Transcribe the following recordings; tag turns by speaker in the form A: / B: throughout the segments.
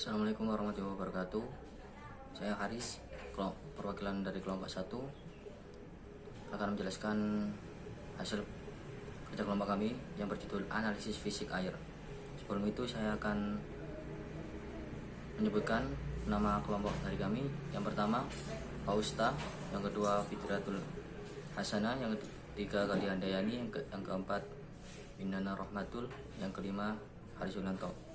A: Assalamualaikum warahmatullahi wabarakatuh. Saya Haris, perwakilan dari kelompok 1, akan menjelaskan hasil kerja kelompok kami yang berjudul analisis fisik air. Sebelum itu saya akan menyebutkan nama kelompok dari kami. Yang pertama Pausta, yang kedua Fitratul Hasanah, yang ketiga Kalihandayani, yang keempat Minana Rahmatul, yang kelima Harisunanto.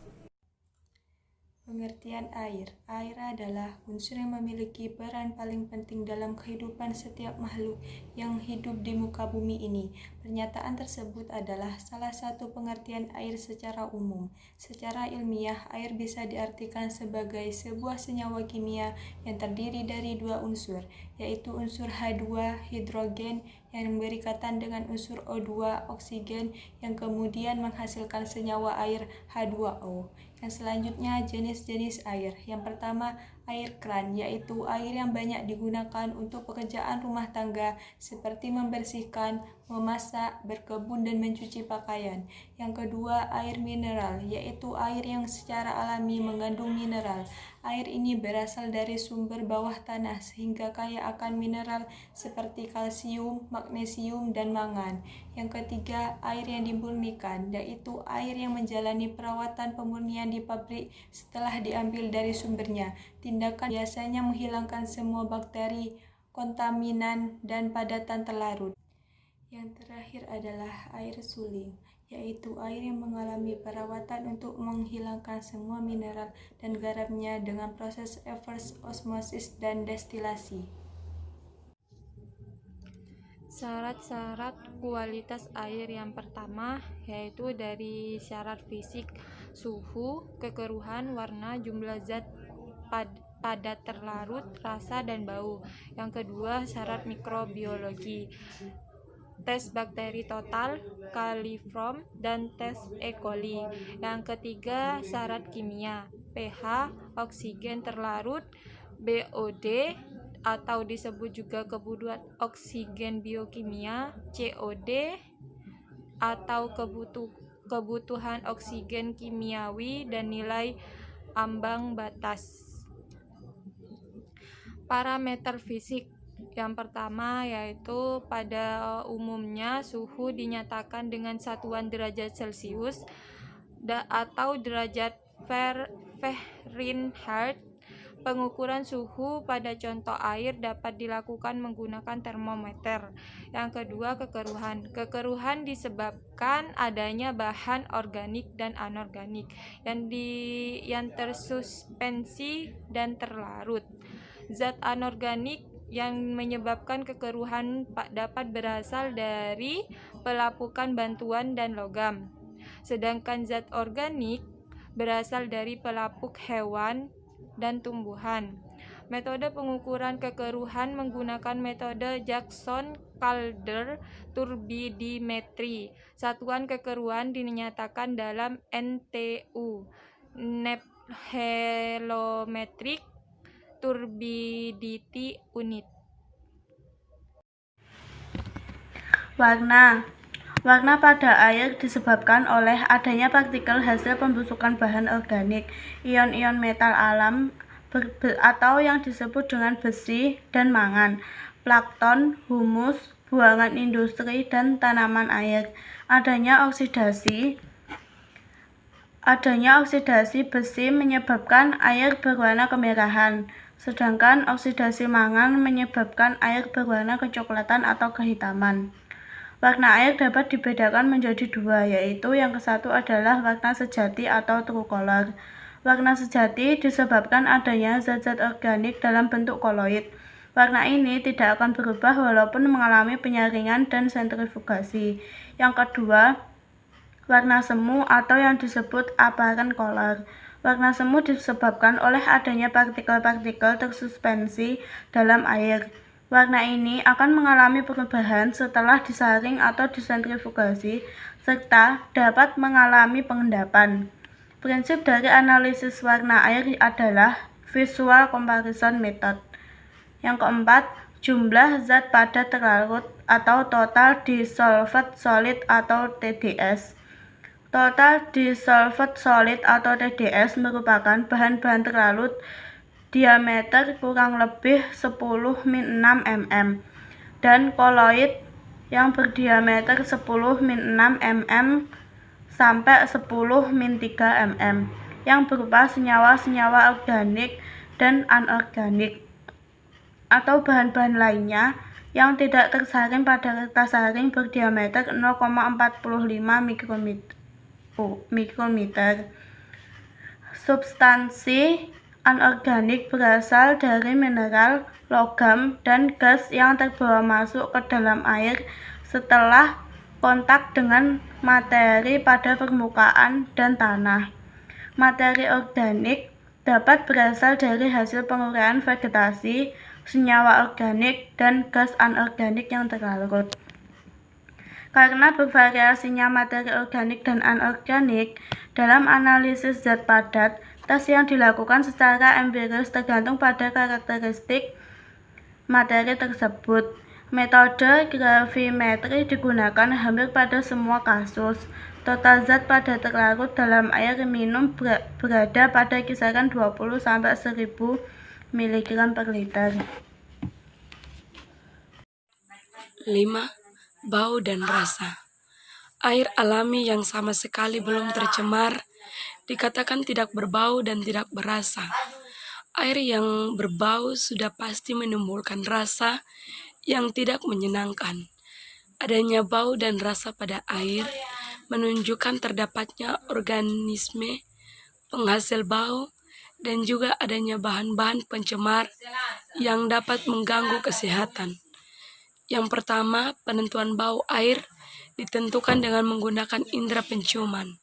B: Pengertian air. Air adalah unsur yang memiliki peran paling penting dalam kehidupan setiap makhluk yang hidup di muka bumi ini. Pernyataan tersebut adalah salah satu pengertian air secara umum. Secara ilmiah, air bisa diartikan sebagai sebuah senyawa kimia yang terdiri dari dua unsur, yaitu unsur H2, hidrogen, yang berikatan dengan unsur O2, oksigen, yang kemudian menghasilkan senyawa air H2O. Yang selanjutnya jenis-jenis air. Yang pertama, air keran, yaitu air yang banyak digunakan untuk pekerjaan rumah tangga seperti membersihkan, memasak, berkebun, dan mencuci pakaian. Yang kedua, air mineral, yaitu air yang secara alami mengandung mineral. Air ini berasal dari sumber bawah tanah sehingga kaya akan mineral seperti kalsium, magnesium, dan mangan. Yang ketiga, air yang dimurnikan, yaitu air yang menjalani perawatan pemurnian di pabrik setelah diambil dari sumbernya. Tindakan biasanya menghilangkan semua bakteri, kontaminan, dan padatan terlarut. Yang terakhir adalah air suling, yaitu air yang mengalami perawatan untuk menghilangkan semua mineral dan garamnya dengan proses reverse osmosis dan destilasi.
C: Syarat-syarat kualitas air yang pertama yaitu dari syarat fisik, suhu, kekeruhan, warna, jumlah zat padat terlarut, rasa, dan bau. Yang kedua, syarat mikrobiologi, tes bakteri total, coliform, dan tes E. coli. Yang ketiga, syarat kimia, pH, oksigen terlarut, BOD atau disebut juga kebutuhan oksigen biokimia, COD atau kebutuhan oksigen kimiawi, dan nilai ambang batas. Parameter fisik yang pertama yaitu pada umumnya suhu dinyatakan dengan satuan derajat Celcius atau derajat Fahrenheit. Pengukuran suhu pada contoh air dapat dilakukan menggunakan termometer. Yang kedua, kekeruhan. Kekeruhan disebabkan adanya bahan organik dan anorganik yang tersuspensi dan terlarut. Zat anorganik yang menyebabkan kekeruhan dapat berasal dari pelapukan batuan dan logam. Sedangkan zat organik berasal dari pelapuk hewan dan tumbuhan. Metode pengukuran kekeruhan menggunakan metode Jackson-Calder turbidimetri. Satuan kekeruhan dinyatakan dalam NTU, Nephelometric Turbidity Unit.
D: Warna pada air disebabkan oleh adanya partikel hasil pembusukan bahan organik, ion-ion metal alam atau yang disebut dengan besi dan mangan, plankton, humus, buangan industri, dan tanaman air. Adanya oksidasi besi menyebabkan air berwarna kemerahan, sedangkan oksidasi mangan menyebabkan air berwarna kecoklatan atau kehitaman. Warna air dapat dibedakan menjadi dua, yaitu yang kesatu adalah warna sejati atau true color. Warna sejati disebabkan adanya zat-zat organik dalam bentuk koloid. Warna ini tidak akan berubah walaupun mengalami penyaringan dan sentrifugasi. Yang kedua, warna semu atau yang disebut apparent color. Warna semu disebabkan oleh adanya partikel-partikel tersuspensi dalam air. Warna ini akan mengalami perubahan setelah disaring atau disentrifugasi, serta dapat mengalami pengendapan. Prinsip dari analisis warna air adalah visual comparison method. Yang keempat, jumlah zat padat terlarut atau total dissolved solid atau TDS. Total dissolved solid atau TDS merupakan bahan-bahan terlarut diameter kurang lebih 10-6 mm dan koloid yang berdiameter 10-6 mm sampai 10-3 mm yang berupa senyawa-senyawa organik dan anorganik atau bahan-bahan lainnya yang tidak tersaring pada kertas saring berdiameter 0,45 mikrometer. Substansi anorganik berasal dari mineral, logam, dan gas yang terbawa masuk ke dalam air setelah kontak dengan materi pada permukaan dan tanah. Materi organik dapat berasal dari hasil penguraian vegetasi, senyawa organik, dan gas anorganik yang terlarut. Karena bervariasinya materi organik dan anorganik, dalam analisis zat padat, tes yang dilakukan secara empiris tergantung pada karakteristik materi tersebut. Metode gravimetri digunakan hampir pada semua kasus. Total zat padat terlarut dalam air minum berada pada kisaran 20-1000 mg per liter.
E: 5. Bau dan rasa. Air alami yang sama sekali belum tercemar dikatakan tidak berbau dan tidak berasa. Air yang berbau sudah pasti menimbulkan rasa yang tidak menyenangkan. Adanya bau dan rasa pada air menunjukkan terdapatnya organisme penghasil bau dan juga adanya bahan-bahan pencemar yang dapat mengganggu kesehatan. Yang pertama, penentuan bau air ditentukan dengan menggunakan indera penciuman.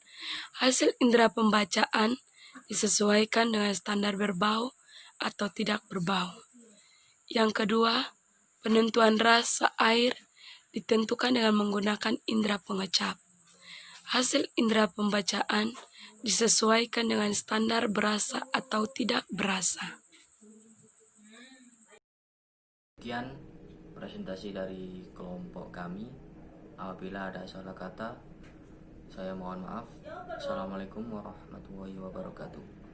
E: Hasil indera pembacaan disesuaikan dengan standar berbau atau tidak berbau. Yang kedua, penentuan rasa air ditentukan dengan menggunakan indera pengecap. Hasil indera pembacaan disesuaikan dengan standar berasa atau tidak berasa.
A: Sekian presentasi dari kelompok kami. Apabila ada salah kata, saya mohon maaf. Assalamualaikum warahmatullahi wabarakatuh.